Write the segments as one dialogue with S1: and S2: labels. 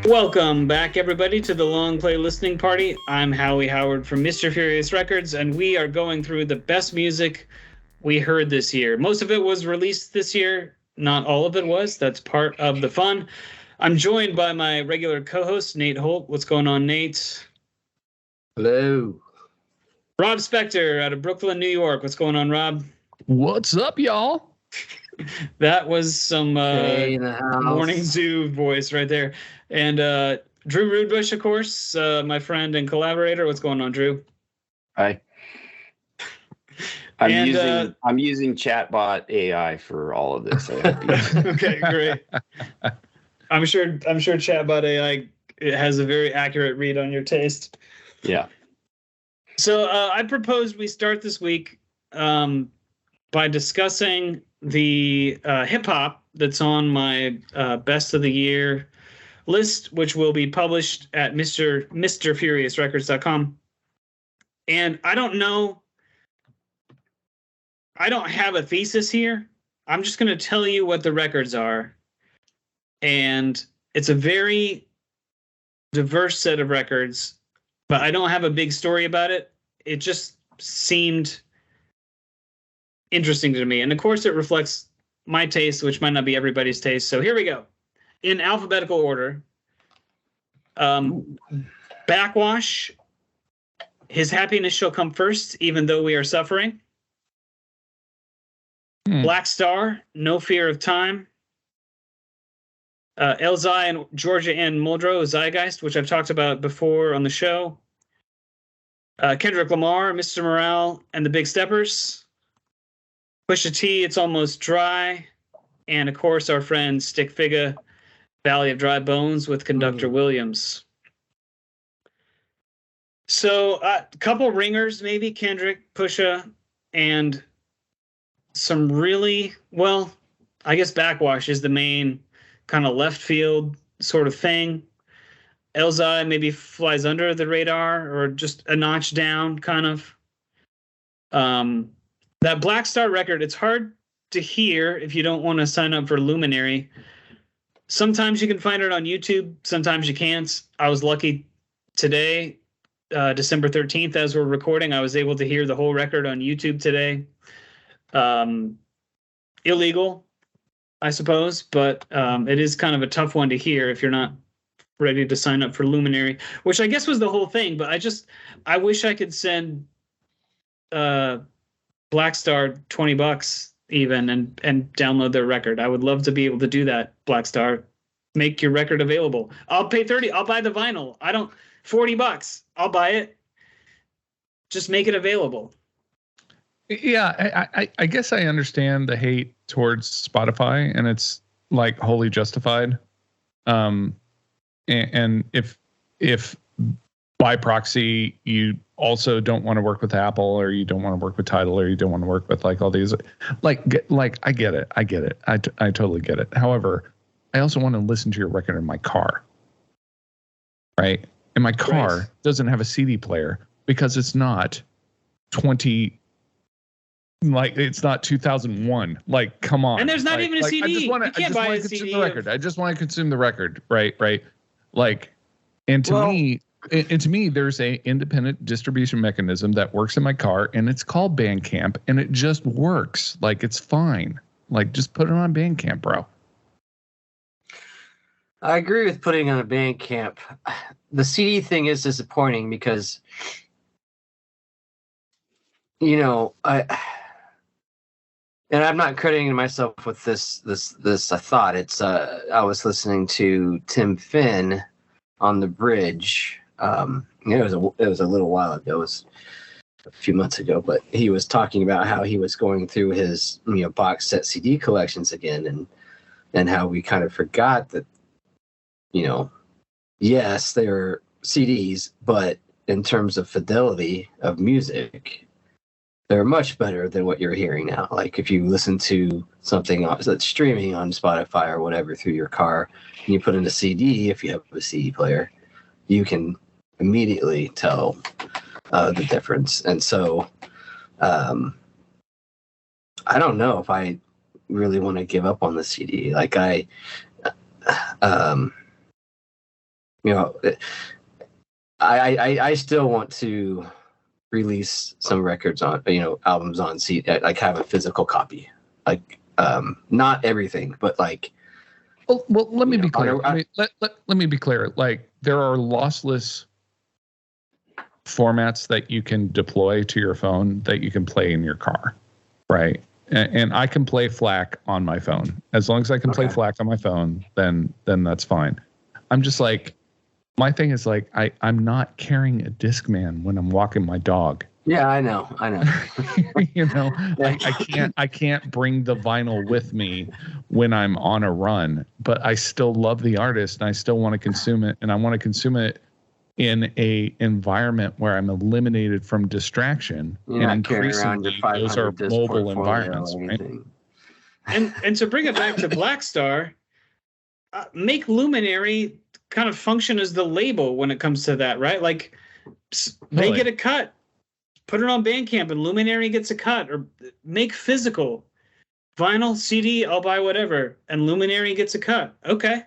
S1: Welcome back, everybody, to the Long Play Listening Party. I'm Howie Howard from Mr. Furious Records, and we are going through the best music we heard this year. Most of it was released this year. Not all of it was. That's part of the fun. I'm joined by my regular co-host, Nate Holt. What's going on, Nate?
S2: Hello.
S1: Rob Spector out of Brooklyn, New York. What's going on, Rob?
S3: What's up, y'all?
S1: That was some Morning Zoo voice right there. And Drew Rudebush, of course, my friend and collaborator. What's going on, Drew?
S2: Hi. I'm using chatbot AI for all of this.
S1: Okay, great. I'm sure chatbot AI has a very accurate read on your taste.
S2: Yeah.
S1: So I proposed we start this week by discussing the hip hop that's on my best of the year list, which will be published at MrFuriousRecords.com. And I don't know. I don't have a thesis here. I'm just going to tell you what the records are. And it's a very diverse set of records, but I don't have a big story about it. It just seemed interesting to me. And of course, it reflects my taste, which might not be everybody's taste. So here we go. In alphabetical order, Backwash, His Happiness Shall Come First, Even Though We Are Suffering. Black Star, No Fear of Time. Elzai and Georgia Ann Muldrow, Zeitgeist, which I've talked about before on the show. Kendrick Lamar, Mr. Morale, and the Big Steppers. Pusha T, It's Almost Dry. And, of course, our friend Stick Figure, Valley of Dry Bones with Conductor Williams. So a couple ringers, maybe Kendrick, Pusha, and some really, well, I guess Backwash is the main kind of left field sort of thing. Elzai maybe flies under the radar or just a notch down, kind of. That Black Star record, it's hard to hear if you don't want to sign up for Luminary. Sometimes you can find it on YouTube. Sometimes you can't. I was lucky today, December 13th, as we're recording. I was able to hear the whole record on YouTube today. Illegal, I suppose, but it is kind of a tough one to hear if you're not ready to sign up for Luminary, which I guess was the whole thing. But I wish I could send Black Star $20 even and download their record. I would love to be able to do that. Black Star, make your record available. I'll pay $30. I'll buy the vinyl. $40. I'll buy it. Just make it available.
S3: Yeah, I guess I understand the hate towards Spotify, and it's like wholly justified. And if by proxy you also don't want to work with Apple, or you don't want to work with Tidal, or you don't want to work with like all these, like I get it. I totally get it. However, I also want to listen to your record in my car, right? And my car doesn't have a CD player because it's not 20. Like, it's not 2001. Like, come on.
S1: And there's not even a CD.
S3: I just want to consume the record. I just want to consume the record. Right. Like, and to me, there's a independent distribution mechanism that works in my car, and it's called Bandcamp, and it just works. Like, it's fine. Like, just put it on Bandcamp, bro.
S2: I agree with putting on a Bandcamp. The CD thing is disappointing because, and I'm not crediting myself with this I thought it's I was listening to Tim Finn on the bridge. It was a little while ago. It was a few months ago, but he was talking about how he was going through his box set CD collections again, and how we kind of forgot that yes, they're CDs, but in terms of fidelity of music, they're much better than what you're hearing now. Like, if you listen to something that's streaming on Spotify or whatever through your car, and you put in a CD, if you have a CD player, you can immediately tell the difference. And so I don't know if I really want to give up on the CD. Like, you know, I still want to release some records on, albums on CD, like have a physical copy, like not everything, but like.
S3: Well, let me be clear. Let me be clear. Like, there are lossless formats that you can deploy to your phone that you can play in your car, right? And I can play FLAC on my phone. As long as I can play FLAC on my phone, then that's fine. I'm just like, my thing is like, I'm not carrying a Discman when I'm walking my dog.
S2: Yeah, I know.
S3: I can't bring the vinyl with me when I'm on a run, but I still love the artist and I still want to consume it, and I want to consume it in a environment where I'm eliminated from distraction.
S2: You're
S3: and
S2: not carrying around your
S3: increasingly, those are mobile environments, right?
S1: And to bring it back to Blackstar, make Luminary kind of function as the label when it comes to that, right? Like, they get a cut. Put it on Bandcamp and Luminary gets a cut, or make physical vinyl, CD, I'll buy whatever, and Luminary gets a cut. Okay,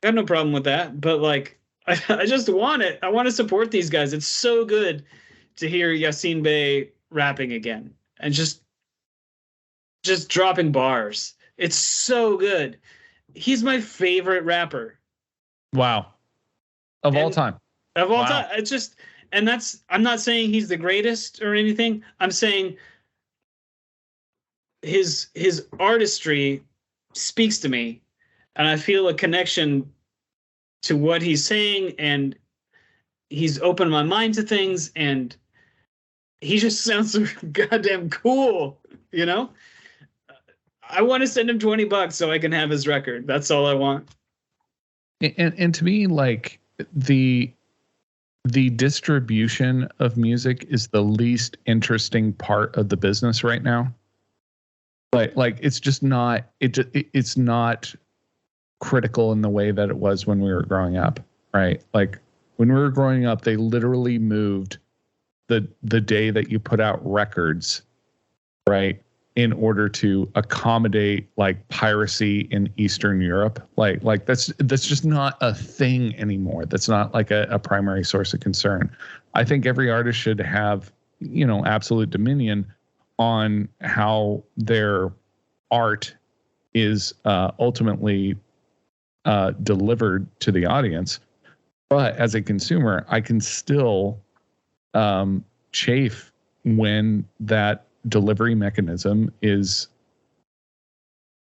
S1: got no problem with that. But like, I just want it. I want to support these guys. It's so good to hear Yassine Bey rapping again and just dropping bars. It's so good. He's my favorite rapper.
S3: Wow, of all time.
S1: Of all time. It's just. And I'm not saying he's the greatest or anything. I'm saying his artistry speaks to me, and I feel a connection to what he's saying, and he's opened my mind to things, and he just sounds so goddamn cool, you know? I want to send him $20 so I can have his record. That's all I want.
S3: And to me, like, the distribution of music is the least interesting part of the business right now. Like it's just not, it's not critical in the way that it was when we were growing up, right? Like, when we were growing up, they literally moved the day that you put out records, right, in order to accommodate like piracy in Eastern Europe. Like that's just not a thing anymore. That's not like a primary source of concern. I think every artist should have, absolute dominion on how their art is ultimately delivered to the audience. But as a consumer, I can still chafe when that delivery mechanism is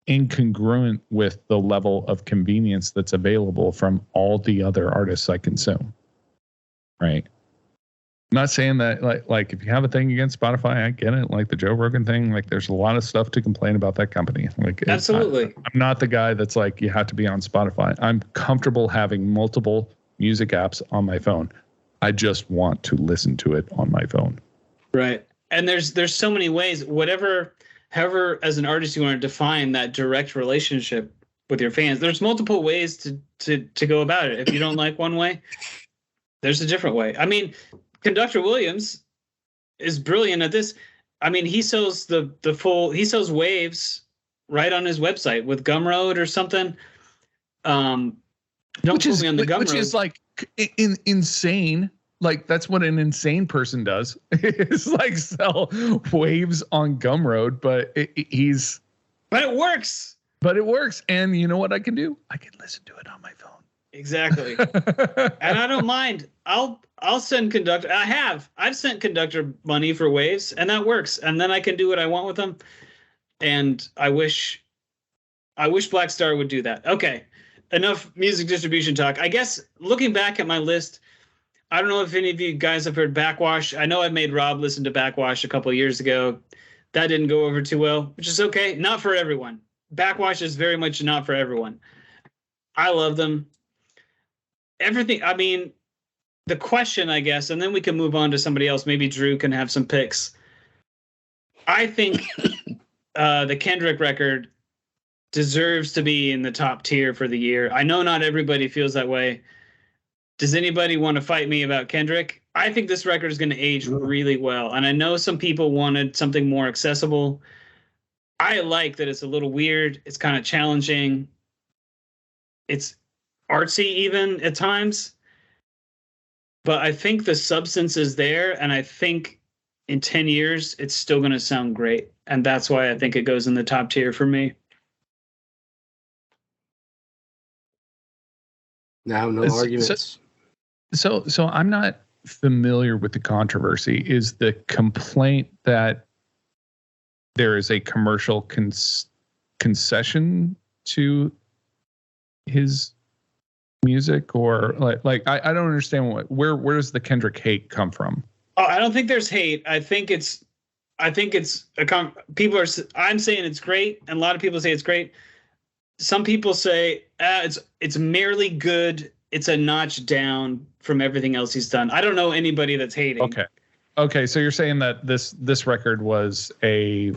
S3: incongruent with the level of convenience that's available from all the other artists I consume. Right. I'm not saying that like if you have a thing against Spotify, I get it. Like the Joe Rogan thing, like there's a lot of stuff to complain about that company. Like,
S1: absolutely.
S3: I'm not the guy that's like, you have to be on Spotify. I'm comfortable having multiple music apps on my phone. I just want to listen to it on my phone.
S1: Right. And there's so many ways, however, as an artist, you want to define that direct relationship with your fans. There's multiple ways to go about it. If you don't like one way, there's a different way. I mean, Conductor Williams is brilliant at this. I mean, he sells he sells waves right on his website with Gumroad or something. Don't quote me on the Gumroad. Which is like
S3: insane. Like, that's what an insane person does. Is like sell waves on Gumroad, but
S1: But it works.
S3: But it works, and you know what I can do? I can listen to it on my phone.
S1: Exactly. And I don't mind. I'll send Conductor. I've sent Conductor money for waves, and that works. And then I can do what I want with them. And I wish Blackstar would do that. Okay, enough music distribution talk. I guess looking back at my list, I don't know if any of you guys have heard Backwash. I know I made Rob listen to Backwash a couple of years ago. That didn't go over too well, which is okay. Not for everyone. Backwash is very much not for everyone. I love them. Everything. I mean, the question, I guess, and then we can move on to somebody else. Maybe Drew can have some picks. I think the Kendrick record deserves to be in the top tier for the year. I know not everybody feels that way. Does anybody want to fight me about Kendrick? I think this record is going to age really well. And I know some people wanted something more accessible. I like that it's a little weird. It's kind of challenging. It's artsy even at times. But I think the substance is there, and I think in 10 years it's still going to sound great, and that's why I think it goes in the top tier for me.
S2: Now, no arguments.
S3: So I'm not familiar with the controversy. Is the complaint that there is a commercial concession to his music, or like I don't understand where does the Kendrick hate come from?
S1: Oh, I don't think there's hate. I think it's people are. I'm saying it's great, and a lot of people say it's great. Some people say it's merely good. It's a notch down from everything else he's done. I don't know anybody that's hating.
S3: Okay. So you're saying that this record was a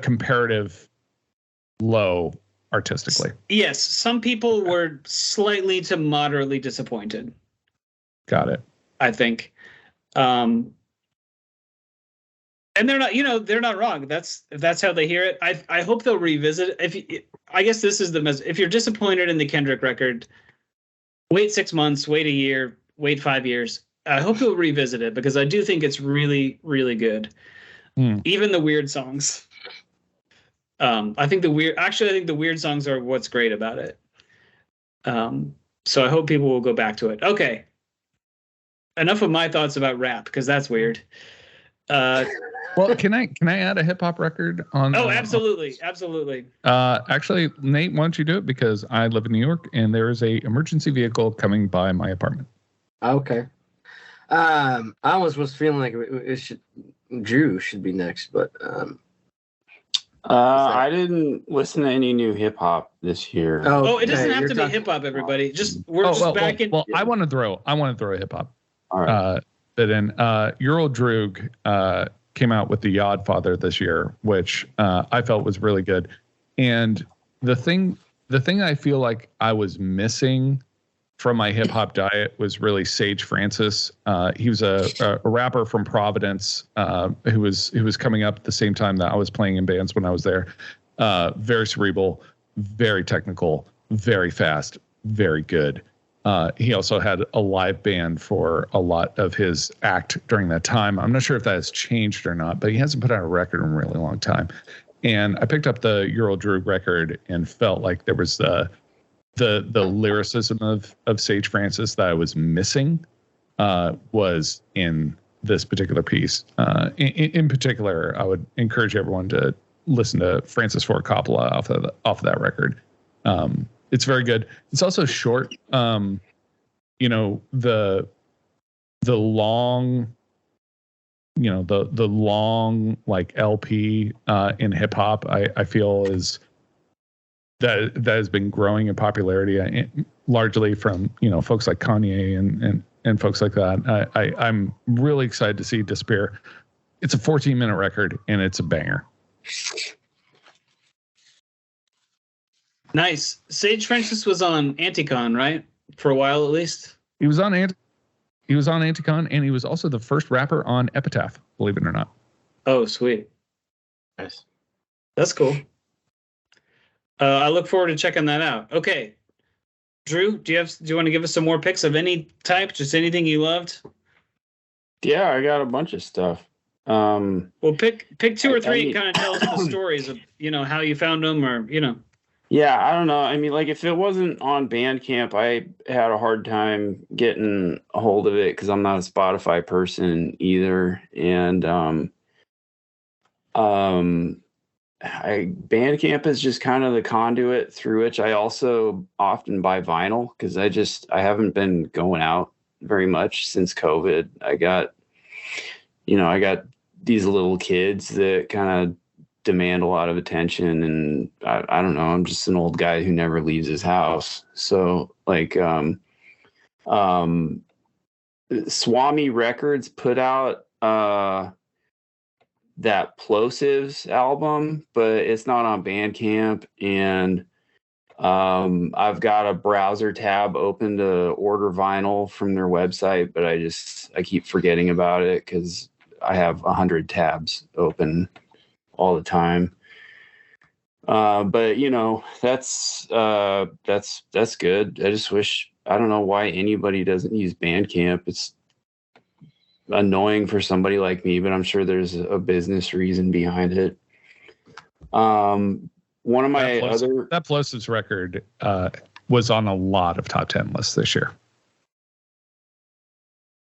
S3: comparative low artistically.
S1: Yes, some people were slightly to moderately disappointed.
S3: Got it.
S1: I think. And they're not wrong. If that's how they hear it. I hope they'll revisit it. I guess this is the message. If you're disappointed in the Kendrick record, wait 6 months, wait a year, wait 5 years. I hope you'll revisit it, because I do think it's really, really good. Even the weird songs. I think the weird songs are what's great about it. So I hope people will go back to it. Okay. Enough of my thoughts about rap, because that's weird.
S3: Well, can I add a hip hop record on?
S1: Oh, absolutely.
S3: Actually, Nate, why don't you do it, because I live in New York and there is a emergency vehicle coming by my apartment.
S2: Okay. I almost was feeling like Drew should be next, but
S4: I didn't listen to any new hip hop this year.
S1: Oh, it doesn't have to be hip hop, everybody. Back in.
S3: Well, I want to throw a hip hop.
S4: All right.
S3: But then Ural Droog came out with the Yodfather this year, which I felt was really good. And the thing I feel like I was missing from my hip hop diet was really Sage Francis. He was a rapper from Providence who was coming up at the same time that I was playing in bands when I was there. Very cerebral, very technical, very fast, very good. He also had a live band for a lot of his act during that time. I'm not sure if that has changed or not, but he hasn't put out a record in a really long time. And I picked up the Ural Droog record and felt like there was the lyricism of Sage Francis that I was missing was in this particular piece. In particular, I would encourage everyone to listen to Francis Ford Coppola off of that record. It's very good. It's also short. The long, the long like LP in hip hop, I feel is that has been growing in popularity, largely from folks like Kanye and folks like that. I'm really excited to see Despair. It's a 14-minute record and it's a banger.
S1: Nice. Sage Francis was on Anticon, right? For a while, at least.
S3: He was on Anticon, and he was also the first rapper on Epitaph, believe it or not.
S1: Oh, sweet.
S2: Nice.
S1: That's cool. I look forward to checking that out. Okay. Drew, do you want to give us some more picks of any type? Just anything you loved?
S4: Yeah, I got a bunch of stuff.
S1: Well, pick two or three and kind of tell us the stories of, how you found them or.
S4: Yeah, I don't know. I mean, like, if it wasn't on Bandcamp, I had a hard time getting a hold of it because I'm not a Spotify person either. And Bandcamp is just kind of the conduit through which I also often buy vinyl, because I haven't been going out very much since COVID. I got these little kids that kind of demand a lot of attention, and I don't know, I'm just an old guy who never leaves his house. So like Swami Records put out that Plosives album, but it's not on Bandcamp, and I've got a browser tab open to order vinyl from their website, but I keep forgetting about it because I have 100 tabs open all the time. But you know, that's good. I just wish, I don't know why anybody doesn't use Bandcamp. It's annoying for somebody like me, but I'm sure there's a business reason behind it. One of my
S3: that Plosives record was on a lot of top 10 lists this year.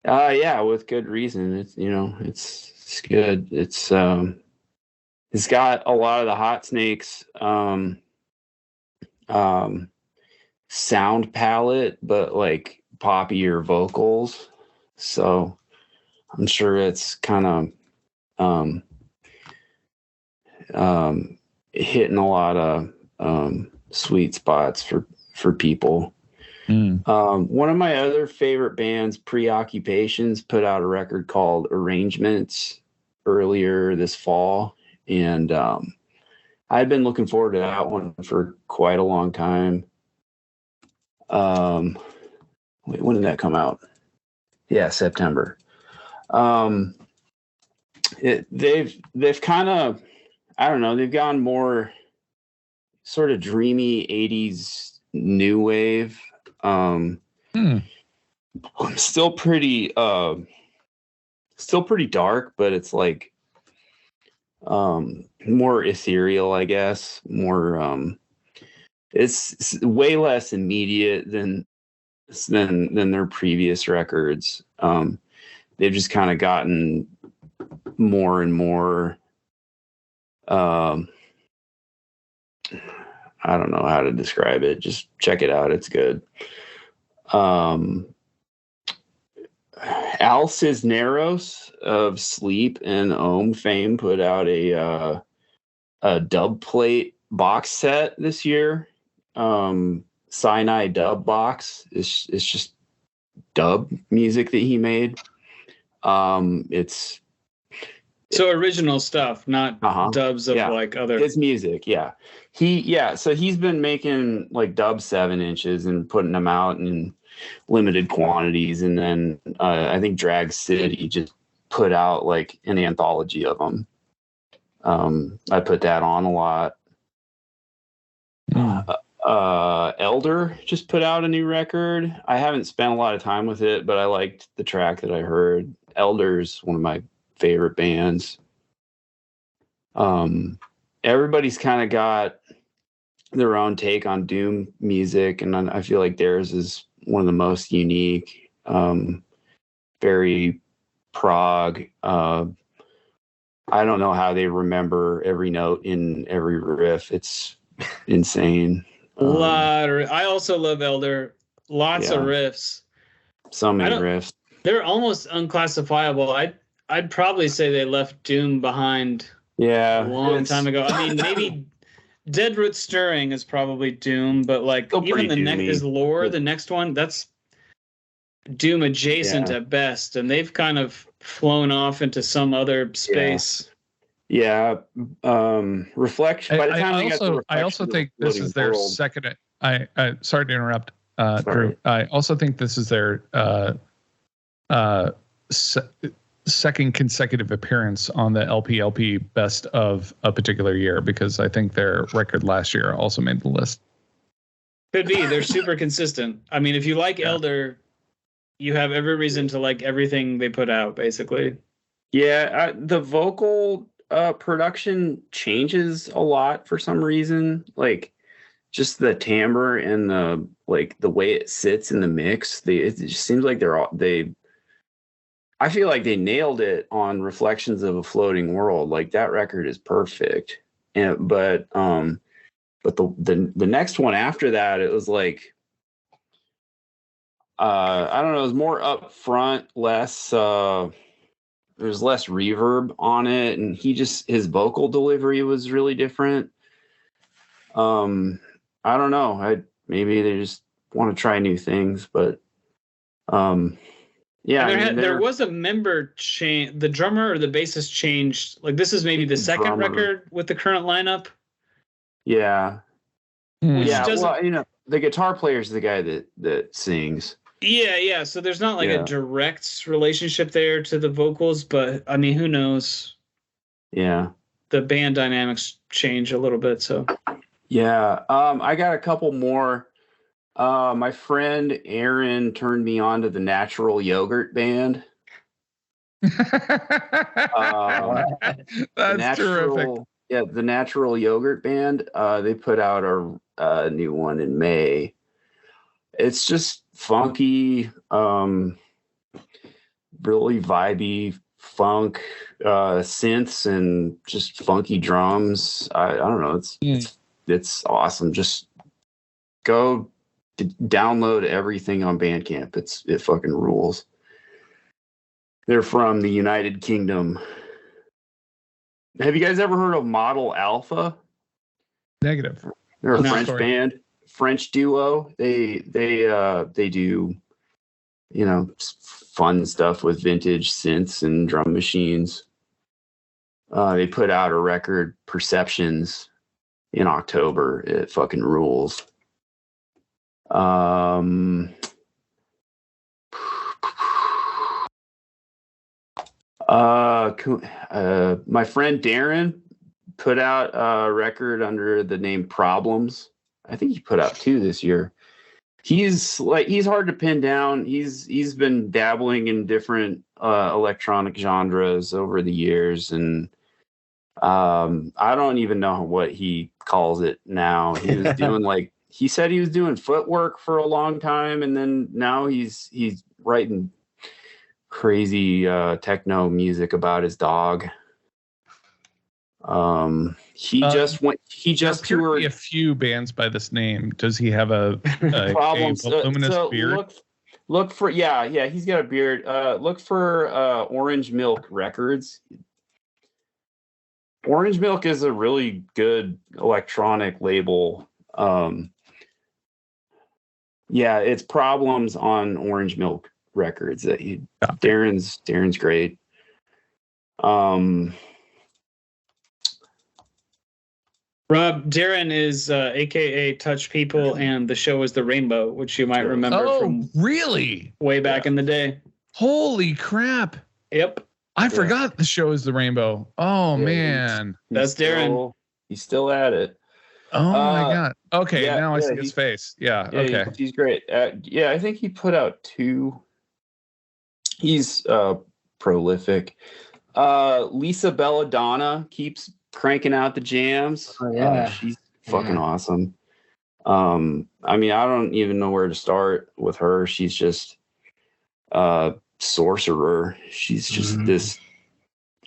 S4: Yeah, with good reason. It's, you know, it's good. It's got a lot of the Hot Snakes sound palette, but like poppier vocals. So I'm sure it's kind of hitting a lot of sweet spots for people. One of my other favorite bands, Preoccupations, put out a record called Arrangements earlier this fall, and I've been looking forward to that one for quite a long time. Wait, when did that come out? Yeah, September. They've kind of, I don't know, they've gone more sort of dreamy 80s new wave. Still pretty dark, but it's like more ethereal, I guess. More it's way less immediate than their previous records. They've just kind of gotten more and more I don't know how to describe it. Just check it out. It's good. Al Cisneros of Sleep and Ohm fame put out a dub plate box set this year. Cyanide dub box. It's just dub music that he made. It's
S1: so original stuff, not dubs of like other
S4: his music. Yeah. So he's been making like dub 7-inches and putting them out in limited quantities. And then I think Drag City just put out like an anthology of them. I put that on a lot. Elder just put out a new record. I haven't spent a lot of time with it, but I liked the track that I heard. Elder's one of my favorite bands. Everybody's kind of got their own take on doom music, and I feel like theirs is one of the most unique. Very prog. I don't know how they remember every note in every riff. It's insane.
S1: I also love Elder. Lots of riffs.
S4: So many riffs.
S1: They're almost unclassifiable. I'd probably say they left doom behind a long time ago. I mean, maybe Dead Root Stirring is probably doom, but like even the next is Lore, the next one, that's doom adjacent at best, and they've kind of flown off into some other space.
S4: Reflection. By the time
S3: I also think this is their second. I sorry to interrupt, Drew. I also think this is their second consecutive appearance on the LP best of a particular year, because I think their record last year also made the list.
S1: Could be. They're super consistent. I mean, if you like Elder, you have every reason to like everything they put out, basically.
S4: Yeah, the vocal production changes a lot for some reason. Like just the timbre and the way it sits in the mix. It just seems like I feel like they nailed it on Reflections of a Floating World. Like that record is perfect. But the next one after that, it was like I don't know, it was more upfront, less there's less reverb on it, and his vocal delivery was really different. I don't know. Maybe they just want to try new things, but
S1: there was a member change. The drummer or the bassist changed. Like this is maybe the second record with the current lineup.
S4: Yeah. Well, the guitar player is the guy that sings.
S1: Yeah. So there's not like a direct relationship there to the vocals, but I mean, who knows?
S4: Yeah.
S1: the band dynamics change a little bit. So
S4: Yeah. I got a couple more. My friend Aaron turned me on to the Natural Yogurt Band.
S3: That's terrific.
S4: Yeah, the Natural Yogurt Band. They put out a new one in May. It's just funky, really vibey funk, synths and just funky drums. I don't know. It's awesome. Just go download everything on Bandcamp. It fucking rules. They're from the United Kingdom. Have you guys ever heard of Model Alpha?
S3: Negative.
S4: They're a
S1: No.
S4: French band, French duo. They do, fun stuff with vintage synths and drum machines. They put out a record, Perceptions, in October. It fucking rules. My friend Darren put out a record under the name Problems. I think he put out 2 this year. He's hard to pin down. He's been dabbling in different electronic genres over the years, and I don't even know what he calls it now. He was doing he said he was doing footwork for a long time, and then now he's writing crazy techno music about his dog. He just toured
S3: a few bands by this name. Does he have a
S4: Problems.
S3: voluminous beard?
S4: Look for he's got a beard. Look for Orange Milk Records. Orange Milk is a really good electronic label. It's Problems on Orange Milk Records. Darren's great.
S1: Rob, Darren is AKA Touch People, and the show is The Rainbow, which you might remember from
S3: really
S1: way back in the day.
S3: Holy crap!
S1: Yep,
S3: I forgot the show is The Rainbow. Oh man,
S1: that's Darren.
S4: He's still at it.
S3: Oh my god. Okay, now I see his face. Yeah. Okay.
S4: He's great. I think he put out 2. He's prolific. Lisa Belladonna keeps cranking out the jams.
S2: Oh, yeah.
S4: She's fucking awesome. I mean, I don't even know where to start with her. She's just sorcerer. She's just this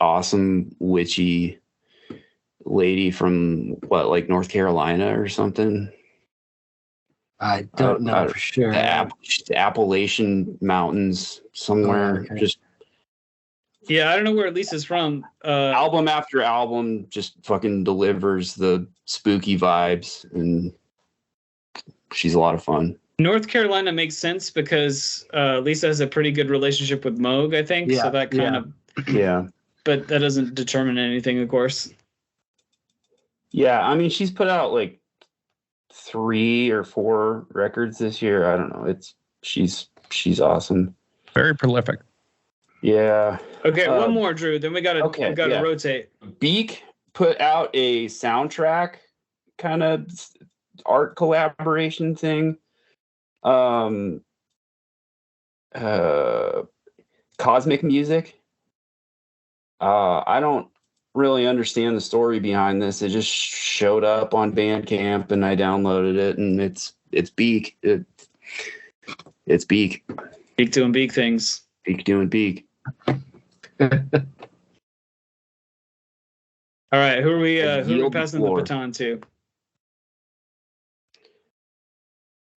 S4: awesome witchy lady from North Carolina or something.
S2: I don't know for sure.
S4: The Appalachian Mountains somewhere.
S2: Oh, okay.
S4: Just
S1: Yeah, I don't know where Lisa's from.
S4: album after album just fucking delivers the spooky vibes, and she's a lot of fun.
S1: North Carolina makes sense because Lisa has a pretty good relationship with Moog, I think.
S2: Yeah,
S1: so that kind of, but that doesn't determine anything, of course.
S4: Yeah, I mean, she's put out 3 or 4 records this year. I don't know. She's awesome.
S3: Very prolific.
S4: Yeah.
S1: Okay, one more, Drew. Then we gotta rotate.
S4: Beak put out a soundtrack kind of art collaboration thing. Cosmic Music. I don't really understand the story behind this. It just showed up on Bandcamp and I downloaded it, and it's Beak. It's Beak.
S1: Beak doing Beak things.
S4: Beak doing Beak.
S1: All right, who are we passing the
S4: floor.
S1: baton to?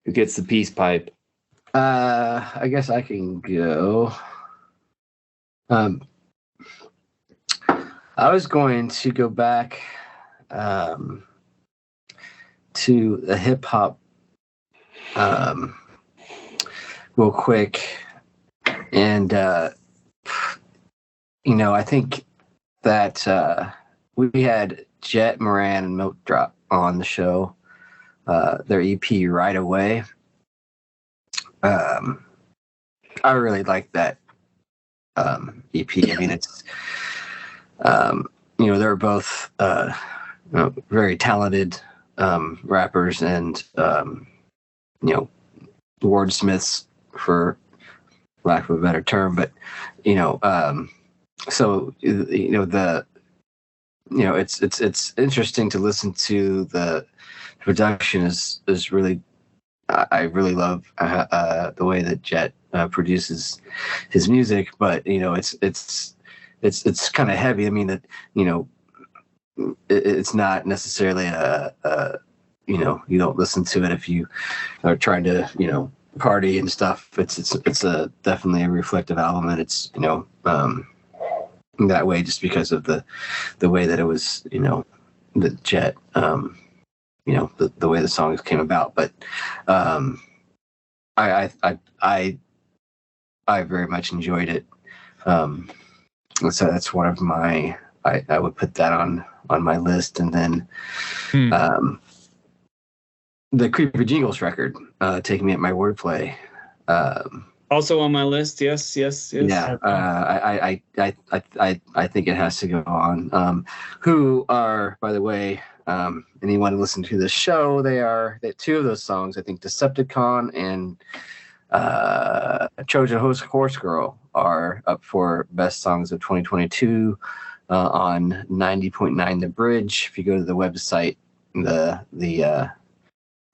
S4: Who gets the peace pipe?
S2: I guess I can go. I was going to go back to the hip hop real quick, and I think that we had Jet Moran and Milk Drop on the show, their EP Right Away. I really like that EP. I mean, they're both very talented rappers and wordsmiths, for lack of a better term. But so it's interesting to listen to. The production is really, I really love the way that Jet produces his music, but it's kind of heavy. I mean that it's not necessarily you don't listen to it if you are trying to party and stuff. It's a definitely a reflective album, and it's that way just because of the way that it was the Jet the way the songs came about. But I very much enjoyed it. So that's one of my, I would put that on my list. And then the Creepy Jingles record, Take Me at My Wordplay.
S1: Also on my list. Yes.
S2: Yeah, I think it has to go on. Who are, by the way, anyone who listened to the show, that two of those songs, I think Decepticon and Trojan Horse Girl, are up for best songs of 2022 on 90.9 The Bridge. If you go to the website, the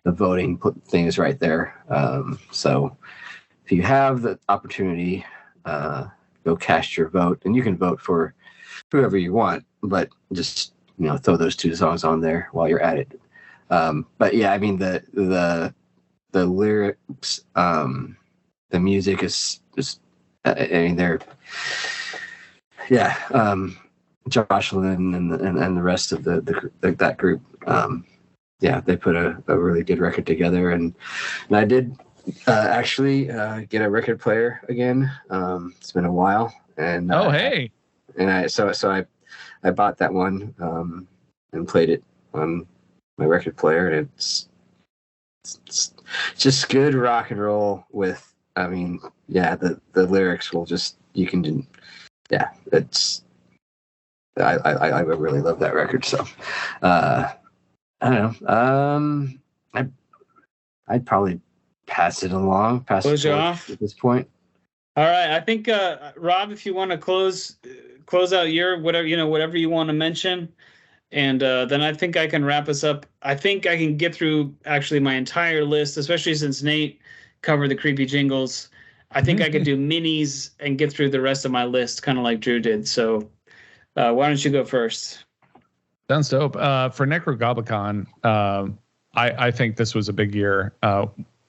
S2: voting thing is right there. So if you have the opportunity, go cast your vote, and you can vote for whoever you want, but just throw those two songs on there while you're at it. But yeah, I mean the lyrics, the music is I mean they're Jocelyn and the rest of that group. They put a really good record together, and I did actually get a record player again. It's been a while, and I bought that one and played it on my record player, and it's just good rock and roll with, I mean, the lyrics will just, you can, it's, I really love that record. So I don't know. I'd probably pass it along.
S1: Close you off
S2: at this point.
S1: All right, I think Rob, if you want to close out your whatever you want to mention, and then I think I can wrap us up. I think I can get through actually my entire list, especially since Nate covered the Creepy Jingles. I think I could do minis and get through the rest of my list, kind of like Drew did. So why don't you go first?
S3: Sounds dope. For Necrogoblicon, I think this was a big year.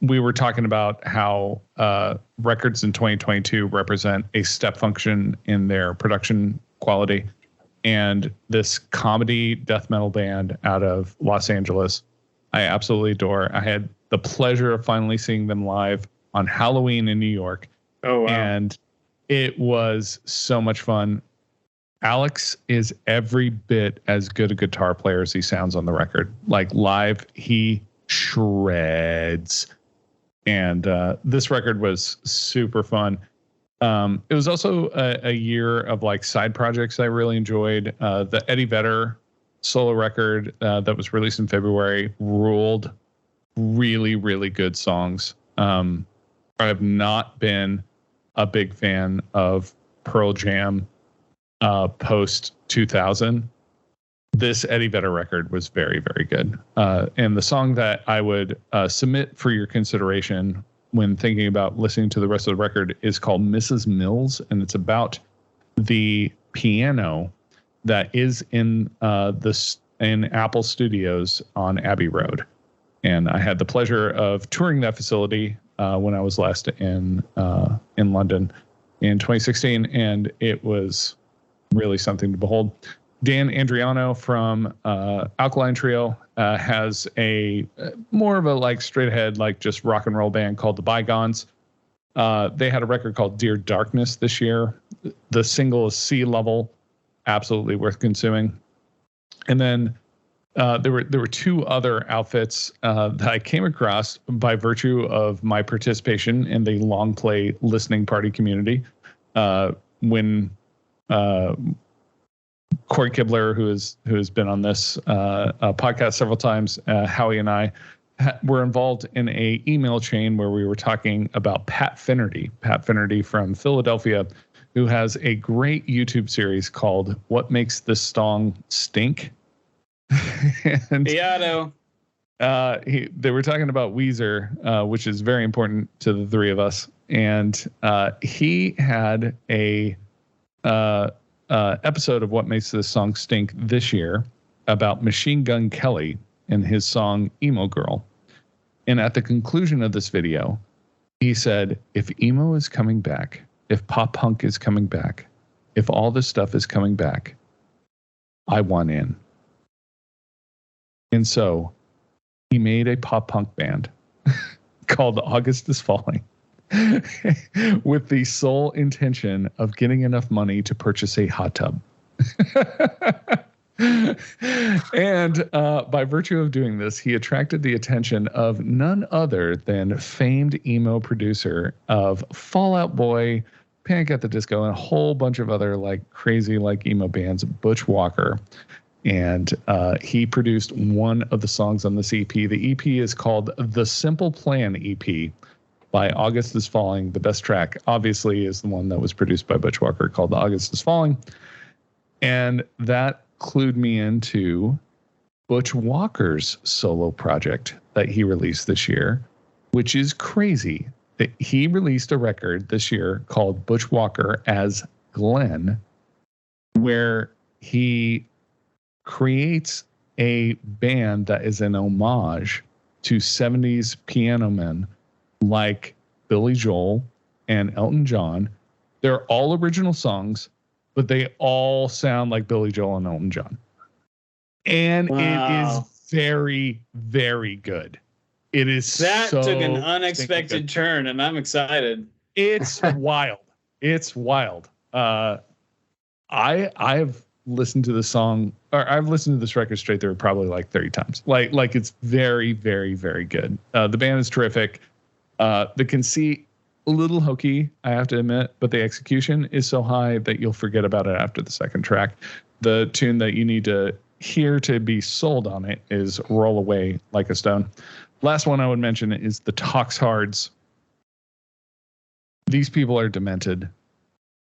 S3: We were talking about how records in 2022 represent a step function in their production quality. And this comedy death metal band out of Los Angeles, I absolutely adore. I had the pleasure of finally seeing them live on Halloween in New York.
S1: Oh, wow.
S3: And it was so much fun. Alex is every bit as good a guitar player as he sounds on the record. Like live, he shreds. And this record was super fun. It was also a year of like side projects I really enjoyed. The Eddie Vedder solo record that was released in February ruled. Really, really good songs. I have not been a big fan of Pearl Jam post 2000. This Eddie Vedder record was very, very good. And the song that I would submit for your consideration when thinking about listening to the rest of the record is called Mrs. Mills, and it's about the piano that is in Apple Studios on Abbey Road. And I had the pleasure of touring that facility when I was last in London in 2016, and it was really something to behold. Dan Andriano from Alkaline Trio has a more of a like straight ahead, like just rock and roll band called the Bygones. They had a record called Dear Darkness this year. The single is Sea Level, absolutely worth consuming. And then there were two other outfits that I came across by virtue of my participation in the Long Play listening party community. When Corey Kibler, who has been on this podcast several times, Howie and I were involved in a email chain where we were talking about Pat Finnerty from Philadelphia, who has a great YouTube series called "What Makes This Song Stink." And
S1: Yeah, I know.
S3: they were talking about Weezer, which is very important to the three of us, and he had a episode of What Makes This Song Stink this year about Machine Gun Kelly and his song Emo Girl. And at the conclusion of this video, he said, if emo is coming back, if pop punk is coming back, if all this stuff is coming back, I want in. And so he made a pop punk band called August is Falling with the sole intention of getting enough money to purchase a hot tub. And by virtue of doing this, he attracted the attention of none other than famed emo producer of Fall Out Boy, Panic at the Disco, and a whole bunch of other like crazy like emo bands, Butch Walker. And he produced one of the songs on this EP. The EP is called The Simple Plan EP by August is Falling. The best track, obviously, is the one that was produced by Butch Walker called August is Falling. And that clued me into Butch Walker's solo project that he released this year, which is crazy. That he released a record this year called Butch Walker as Glenn, where he creates a band that is an homage to 70s piano men like Billy Joel and Elton John. They're all original songs, but they all sound like Billy Joel and Elton John. And
S1: Wow.
S3: It is very, very good. It is
S1: That
S3: so
S1: took an unexpected
S3: good.
S1: turn, and I'm excited.
S3: It's wild. It's wild. I've listened to the song, or I've listened to this record straight through probably like 30 times. Like it's very, very, very good. The band is terrific. The conceit, a little hokey, I have to admit, but the execution is so high that you'll forget about it after the second track. The tune that you need to hear to be sold on it is Roll Away Like a Stone. Last one I would mention is the Toxhards. These people are demented.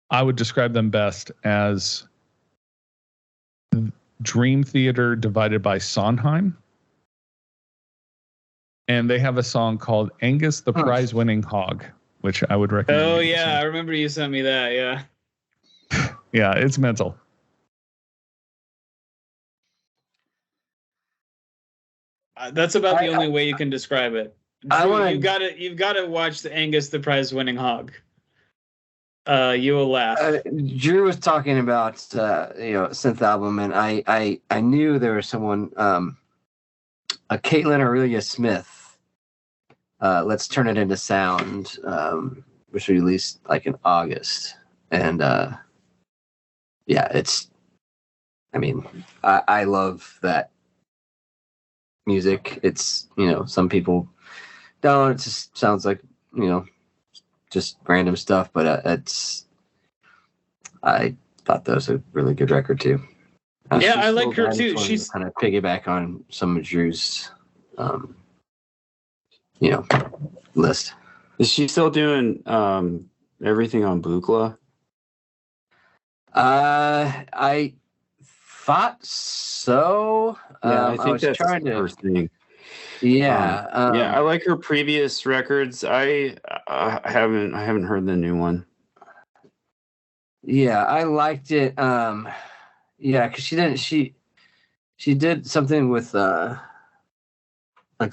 S3: I would describe them best as Dream Theater divided by Sondheim. And they have a song called Angus the Prize-Winning Hog, which I would recommend.
S1: Oh, yeah. I remember you sent me that. Yeah.
S3: Yeah, it's mental.
S1: That's about the only way you can describe it. You've got to watch the Angus the Prize-Winning Hog. You will laugh.
S2: Drew was talking about synth album, and I knew there was someone, a Caitlin Aurelia Smith. Let's Turn It Into Sound, which we released like in August, and it's. I mean, I love that music. It's some people don't. It just sounds like just random stuff, but I thought that was a really good record too.
S1: Yeah, I like her too. She's
S2: kind of piggyback on some of Drew's, list.
S4: Is she still doing everything on Buchla?
S2: I thought so.
S4: Yeah, I think
S2: was
S4: that's
S2: trying to.
S4: her thing.
S2: Yeah,
S4: I like her previous records. I haven't heard the new one.
S2: Yeah, I liked it. Because she did something with like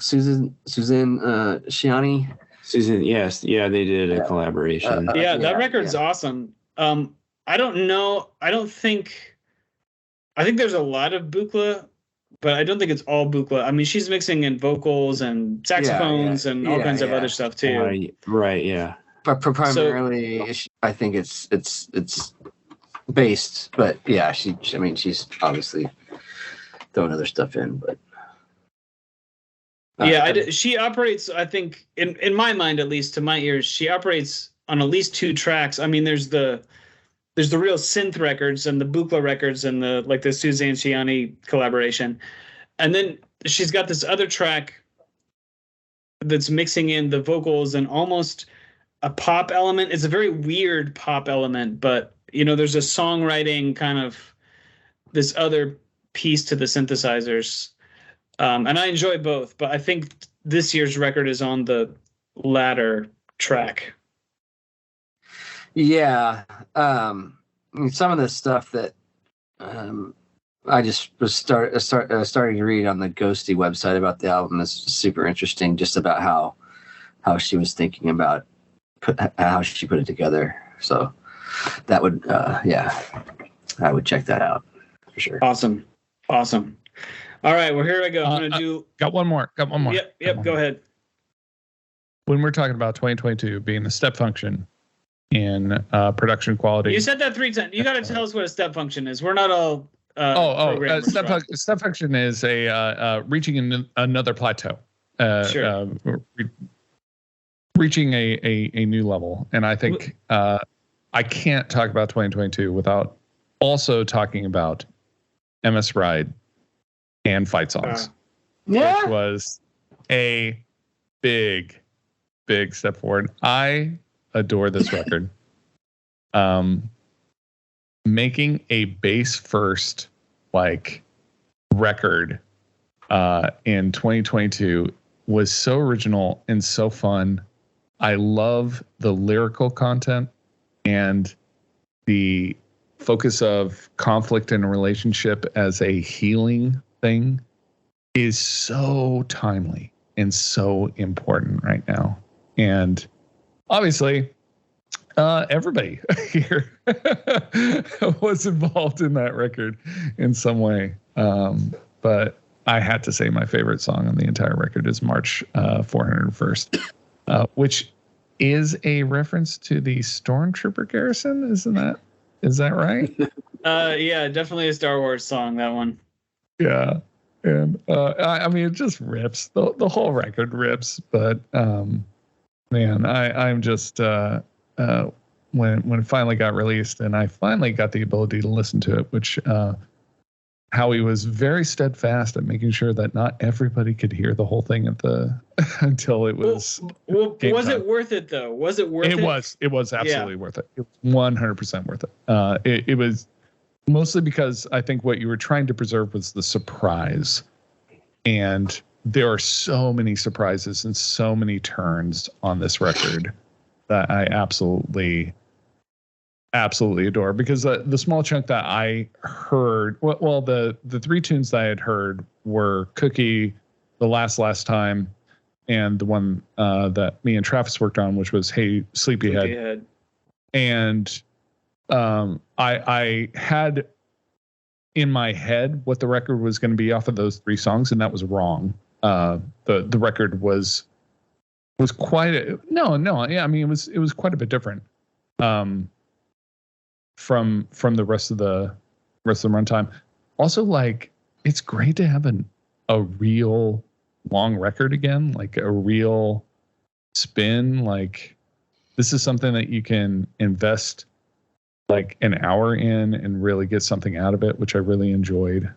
S2: Susan Shiani.
S4: Susan, yes, yeah, they did a collaboration.
S1: that record's awesome. I don't know. I think there's a lot of Buchla, but I don't think it's all Buchla. I mean, she's mixing in vocals and saxophones and all kinds of other stuff too.
S4: Right, yeah.
S2: But primarily, I think it's based. But yeah, she's obviously throwing other stuff in. But
S1: she operates. I think in my mind, at least to my ears, she operates on at least two tracks. I mean, there's the there's the real synth records and the Buchla records and the Suzanne Ciani collaboration. And then she's got this other track that's mixing in the vocals and almost a pop element. It's a very weird pop element, but there's a songwriting kind of this other piece to the synthesizers. And I enjoy both, but I think this year's record is on the latter track.
S2: Yeah. Some of the stuff that I just was starting to read on the Ghosty website about the album is super interesting, just about how she was thinking about how she put it together. So that would, I would check that out for sure.
S1: Awesome. All right, well, here I go. I'm gonna
S3: got one more.
S1: Yep. Go ahead.
S3: When we're talking about 2022 being a step function in production quality,
S1: you said that 3 times. You got to tell us what a step function is. We're not all.
S3: Step function is a reaching another plateau.
S1: Sure.
S3: Reaching a new level, and I think I can't talk about 2022 without also talking about MS Ride and Fight Songs, which was a big step forward. I adore this record. Making a bass first record in 2022 was so original and so fun. I love the lyrical content and the focus of conflict in a relationship as a healing thing is so timely and so important right now. And obviously, everybody here was involved in that record in some way. But I had to say my favorite song on the entire record is March 401st, which is a reference to the Stormtrooper garrison. Is that right?
S1: Yeah, definitely a Star Wars song, that one.
S3: Yeah. And I mean, it just rips. The whole record rips. But man, I'm just when it finally got released and I finally got the ability to listen to it, which Howie was very steadfast at making sure that not everybody could hear the whole thing until it was.
S1: Well, was it worth it though? Was it worth it?
S3: It was absolutely worth it. It was 100% worth it. It was mostly because I think what you were trying to preserve was the surprise, and there are so many surprises and so many turns on this record that I absolutely adore, because the small chunk that I heard, well, the 3 tunes that I had heard were Cookie, The Last Time, and the one that me and Travis worked on, which was Hey Sleepyhead. And I had in my head what the record was going to be off of those 3 songs, and that was wrong. The record was quite I mean it was quite a bit different from the rest of the runtime. Also, it's great to have a real long record again, a real spin. This is something that you can invest an hour in and really get something out of it, which I really enjoyed.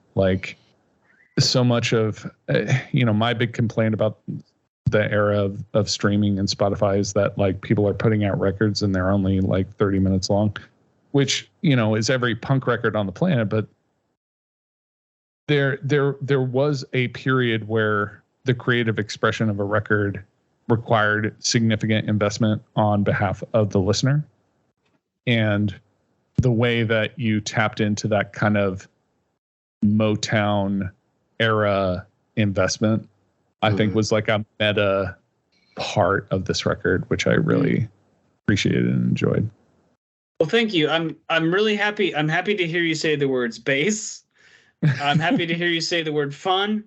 S3: So much of my big complaint about the era of streaming and Spotify is that people are putting out records and they're only 30 minutes long, which is every punk record on the planet. But there was a period where the creative expression of a record required significant investment on behalf of the listener, and the way that you tapped into that kind of Motown era investment, I think was a meta part of this record, which I really appreciated and enjoyed.
S1: Well, thank you. I'm really happy. I'm happy to hear you say the words bass. I'm happy to hear you say the word fun,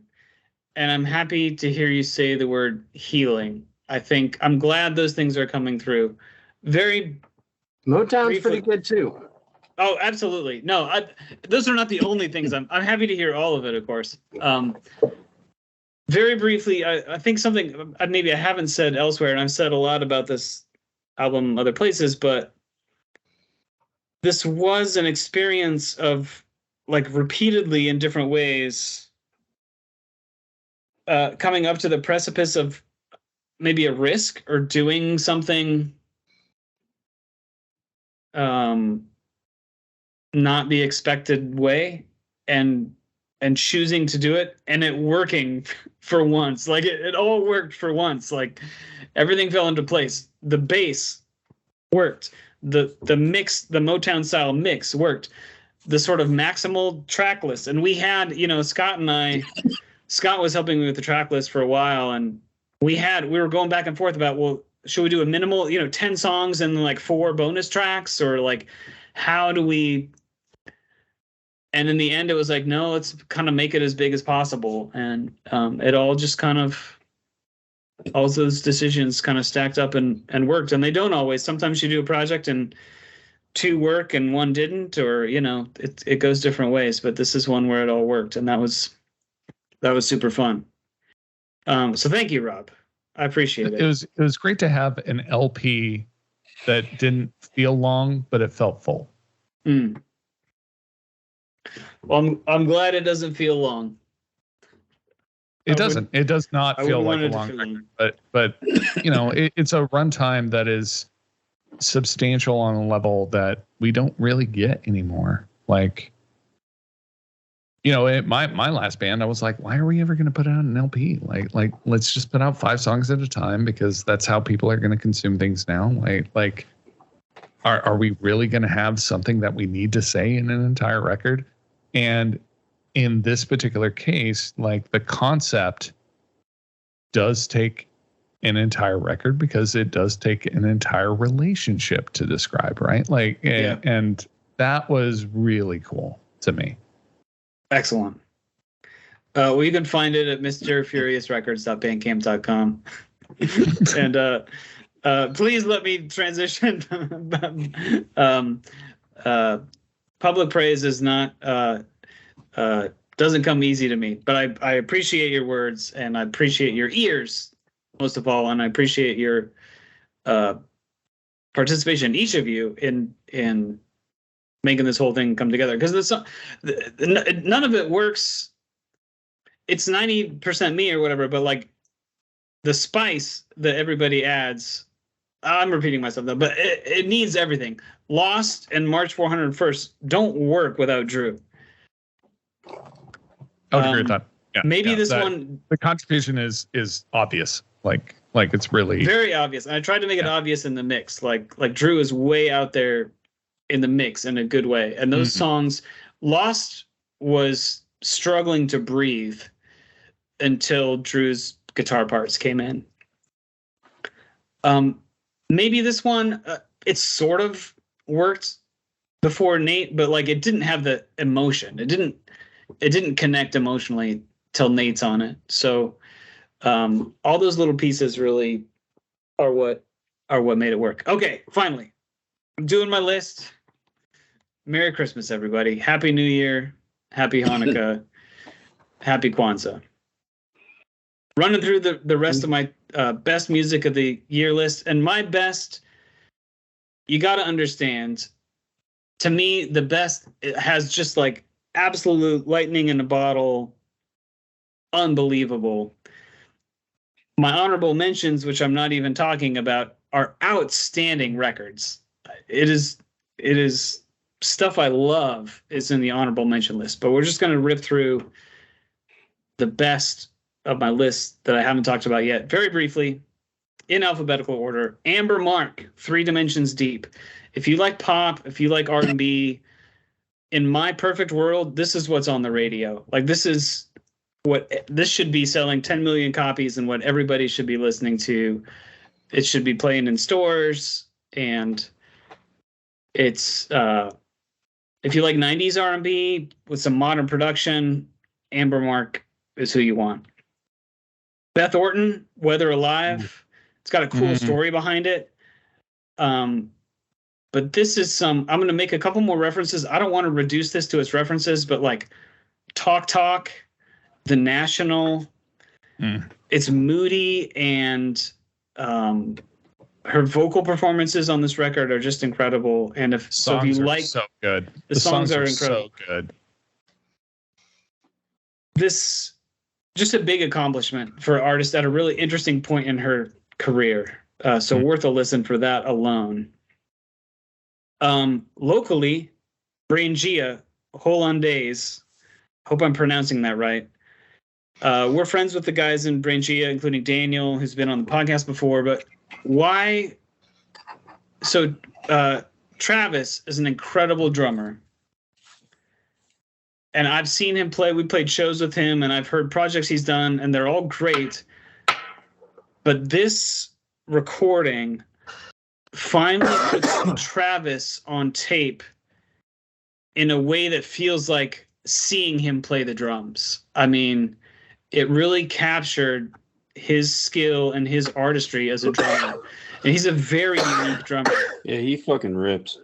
S1: and I'm happy to hear you say the word healing. I'm glad those things are coming through. Very
S2: Motown's pretty good too.
S1: Oh, absolutely. No, those are not the only things. I'm happy to hear all of it, of course. Very briefly, I think something maybe I haven't said elsewhere, and I've said a lot about this album other places, but this was an experience of like repeatedly in different ways coming up to the precipice of maybe a risk or doing something not the expected way and choosing to do it and it working for once. Like it all worked for once. Like everything fell into place. The bass worked. The mix, the Motown style mix worked. The sort of maximal track list. And we had, Scott was helping me with the track list for a while, and we were going back and forth about, well, should we do a minimal, 10 songs and like 4 bonus tracks, or like how do we? And in the end, it was like, no, let's kind of make it as big as possible. And it all just kind of, all those decisions kind of stacked up and worked. And they don't always. Sometimes you do a project and 2 work and 1 didn't, or it goes different ways. But this is one where it all worked, and that was super fun. So thank you, Rob. I appreciate it.
S3: It was great to have an LP that didn't feel long, but it felt full.
S1: Mm. Well, I'm glad it doesn't feel long.
S3: It doesn't. It does not feel like a long record, but it's a runtime that is substantial on a level that we don't really get anymore. Like, my last band, I was like, why are we ever going to put out an LP? Like, let's just put out 5 songs at a time, because that's how people are going to consume things now. Like, are we really going to have something that we need to say in an entire record? And in this particular case, like, the concept does take an entire record, because it does take an entire relationship to describe, right? Like,
S1: yeah.
S3: And that was really cool to me.
S1: Excellent. Well, you can find it at mrfuriousrarecords.bandcamp.com. And please let me transition. Public praise is not doesn't come easy to me, but I appreciate your words, and I appreciate your ears most of all, and I appreciate your participation, each of you, in making this whole thing come together, because none of it works. It's 90% me or whatever, but like the spice that everybody adds, I'm repeating myself though, but it needs everything. Lost and March 401st don't work without Drew.
S3: I would agree with that. Yeah,
S1: maybe this one,
S3: the contribution is obvious. Like it's really
S1: very obvious. And I tried to make it obvious in the mix. Like Drew is way out there in the mix in a good way. And those songs, Lost was struggling to breathe until Drew's guitar parts came in. Maybe this one, it sort of worked before Nate, but like it didn't have the emotion. It didn't connect emotionally till Nate's on it. So all those little pieces really are what made it work. Okay, finally, I'm doing my list. Merry Christmas, everybody. Happy New Year. Happy Hanukkah. Happy Kwanzaa. Running through the rest of my best music of the year list. And my best, you got to understand, to me, the best, it has just like absolute lightning in a bottle, unbelievable. My honorable mentions, which I'm not even talking about, are outstanding records. It is stuff I love is in the honorable mention list, but we're just going to rip through the best of my list that I haven't talked about yet. Very briefly, in alphabetical order, Amber Mark, 3 Dimensions Deep. If you like pop, if you like R&B, in my perfect world, this is what's on the radio. Like this should be selling 10 million copies and what everybody should be listening to. It should be playing in stores, and it's if you like 90s R&B with some modern production, Amber Mark is who you want. Beth Orton, Weather Alive. It's got a cool story behind it. But this is I'm going to make a couple more references. I don't want to reduce this to its references, but like Talk Talk, The National. It's moody and her vocal performances on this record are just incredible. And if
S3: Songs
S1: you
S3: are
S1: like,
S3: so good.
S1: the songs are incredible.
S3: So good.
S1: This just a big accomplishment for an artist at a really interesting point in her career. So worth a listen for that alone. Locally, Brangia, Hollandaise. Hope I'm pronouncing that right. We're friends with the guys in Brangia, including Daniel, who's been on the podcast before. But why? So Travis is an incredible drummer. And I've seen him play. We played shows with him, and I've heard projects he's done, and they're all great. But this recording finally puts Travis on tape in a way that feels like seeing him play the drums. I mean, it really captured his skill and his artistry as a drummer. And he's a very unique drummer.
S4: Yeah, he fucking rips.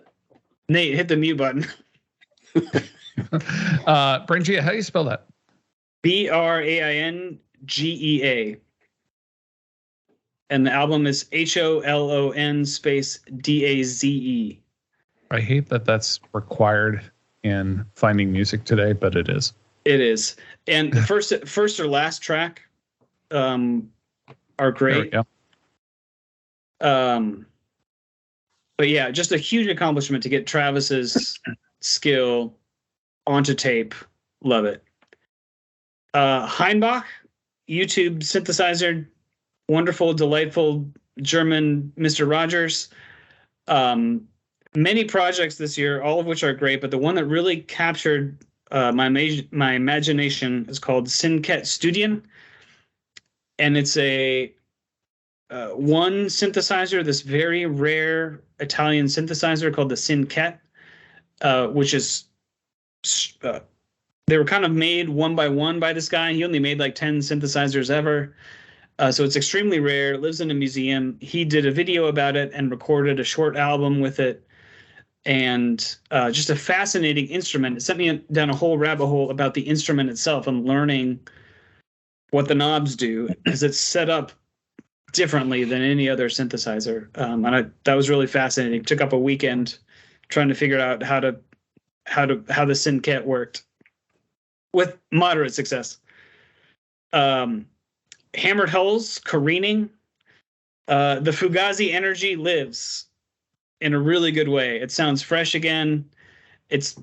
S1: Nate, hit the mute button.
S3: Brangia, how do you spell that?
S1: Braingea. And the album is HOLON space DAZE.
S3: I hate that that's required in finding music today, but it is.
S1: It is. And the first or last track are great. But yeah, just a huge accomplishment to get Travis's skill onto tape. Love it. Heinbach, YouTube synthesizer, wonderful, delightful German Mr. Rogers. Many projects this year, all of which are great, but the one that really captured my imagination is called Synket Studien. And it's a one synthesizer, this very rare Italian synthesizer called the Synket, which is they were kind of made one by one by this guy. He only made like 10 synthesizers ever. So it's extremely rare. It lives in a museum. He did a video about it and recorded a short album with it. And just a fascinating instrument. It sent me down a whole rabbit hole about the instrument itself and learning what the knobs do, because it's set up differently than any other synthesizer. And that was really fascinating. Took up a weekend trying to figure out how the Synket worked with moderate success. Hammered Hulls, Careening. The Fugazi energy lives in a really good way. It sounds fresh again. It's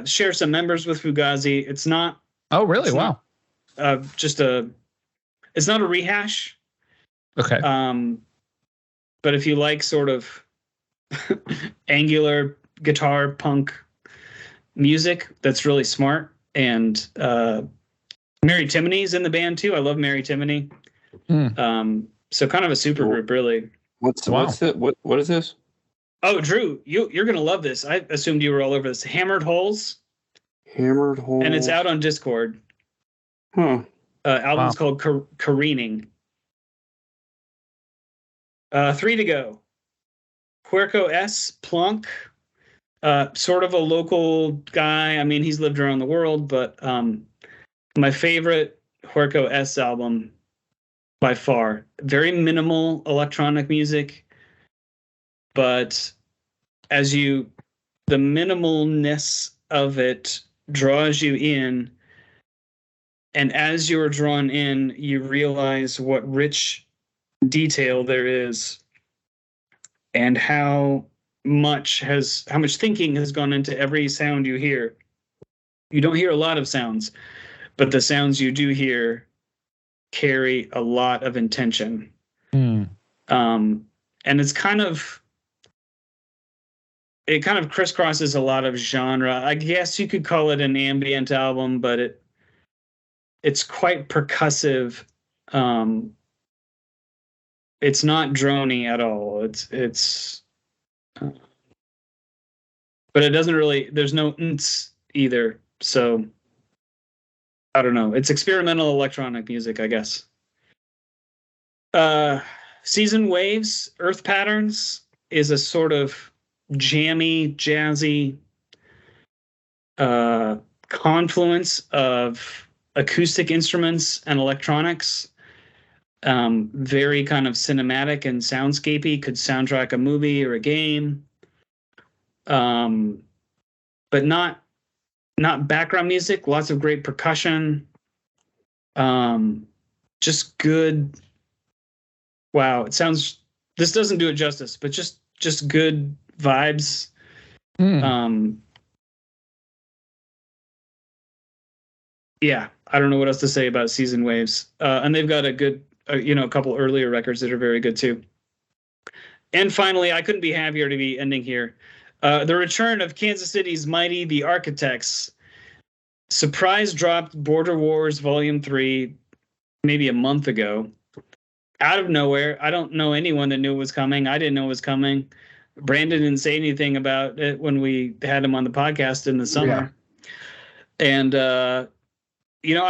S1: share some members with Fugazi. It's not.
S3: Oh, really? Wow.
S1: It's not a rehash.
S3: Okay.
S1: But if you like sort of angular guitar punk music, that's really smart. And Mary Timony's in the band too. I love Mary Timony. So kind of a super group, really.
S4: What is this?
S1: Oh, Drew, you're gonna love this. I assumed you were all over this. Hammered Holes.
S4: Hammered Holes.
S1: And it's out on Discord.
S4: Huh.
S1: Album's called Careening. 3 to go. Puerco S. Plunk. Sort of a local guy. I mean, he's lived around the world, but my favorite Puerco S album by far. Very minimal electronic music, but the minimalness of it draws you in, and as you're drawn in, you realize what rich detail there is, and how much thinking has gone into every sound you hear. You don't hear a lot of sounds, but the sounds you do hear carry a lot of intention. And it kind of crisscrosses a lot of genre. I guess you could call it an ambient album, but it's quite percussive. It's not drony at all. But it doesn't really, there's no either. So I don't know. It's experimental electronic music, I guess. Season Waves, Earth Patterns is a sort of jammy, jazzy confluence of acoustic instruments and electronics. Very kind of cinematic and soundscapey. Could soundtrack a movie or a game. But not background music. Lots of great percussion. Just good. Wow, it sounds. This doesn't do it justice, but just good vibes. Yeah, I don't know what else to say about Season Waves. And they've got a good, a couple earlier records that are very good too. And finally, I couldn't be happier to be ending here. The return of Kansas City's mighty The Architects. Surprise dropped Border Wars Volume 3 maybe a month ago. Out of nowhere. I don't know anyone that knew it was coming. I didn't know it was coming. Brandon didn't say anything about it when we had him on the podcast in the summer. Yeah. And, I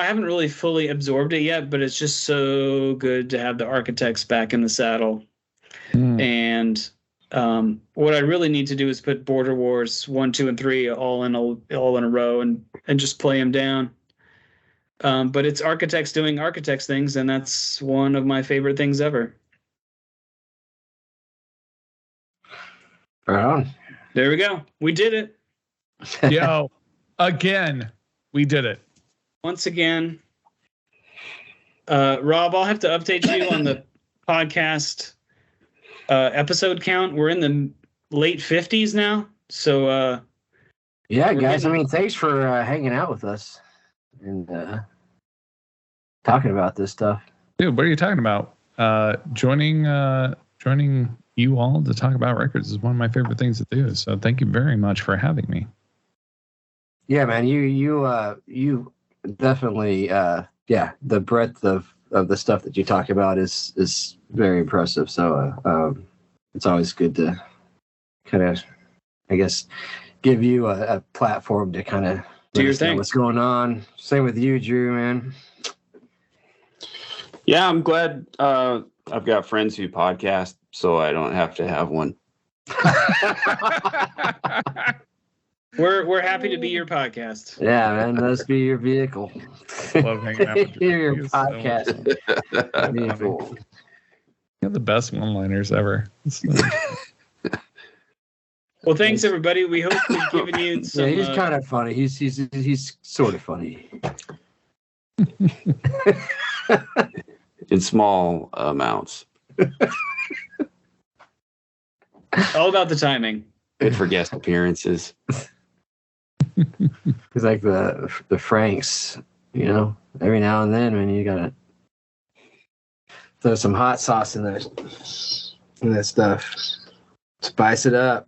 S1: haven't really fully absorbed it yet, but it's just so good to have the Architects back in the saddle. And what I really need to do is put Border Wars 1, 2, and 3 all in a row and just play them down. But it's Architects doing Architects things, and that's one of my favorite things ever.
S2: Right on.
S1: There we go. We did it.
S3: Yo, again, we did it.
S1: Once again. Rob, I'll have to update you on the podcast episode count. We're in the late 50s now. So
S2: yeah, guys, I mean, thanks for hanging out with us and talking about this stuff.
S3: Dude, what are you talking about? Joining you all to talk about records is one of my favorite things to do. So thank you very much for having me. Yeah,
S2: man, you definitely the breadth of the stuff that you talk about is very impressive. So it's always good to kind of, I guess, give you a platform to kind of
S1: do your thing.
S2: What's going on? Same with you, Drew, man.
S4: Yeah, I'm glad I've got friends who podcast, so I don't have to have one.
S1: We're happy to be your podcast.
S2: Yeah, man, let's be your vehicle.
S3: Love hanging out with you.
S2: Your podcast vehicle.
S3: You have the best one-liners ever.
S1: Well, thanks everybody. We hope we've given you some.
S2: Yeah, he's kind of funny. He's sort of funny.
S4: In small amounts.
S1: All about the timing.
S4: Good for guest appearances.
S2: He's like the Franks, every now and then when you gotta throw some hot sauce in that stuff. Spice it up.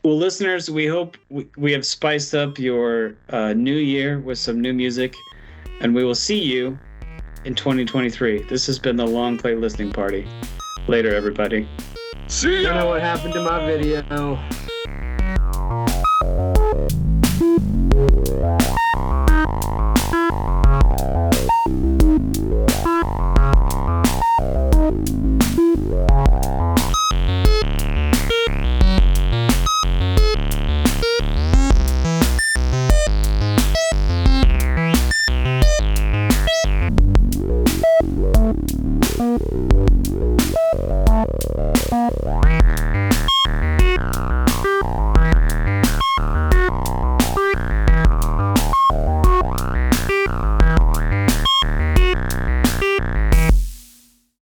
S1: Well, listeners, we hope we have spiced up your new year with some new music, and we will see you in 2023. This has been the Long Play Listening Party. Later, everybody.
S3: See ya!
S2: I don't know what happened to my video.
S5: Bye.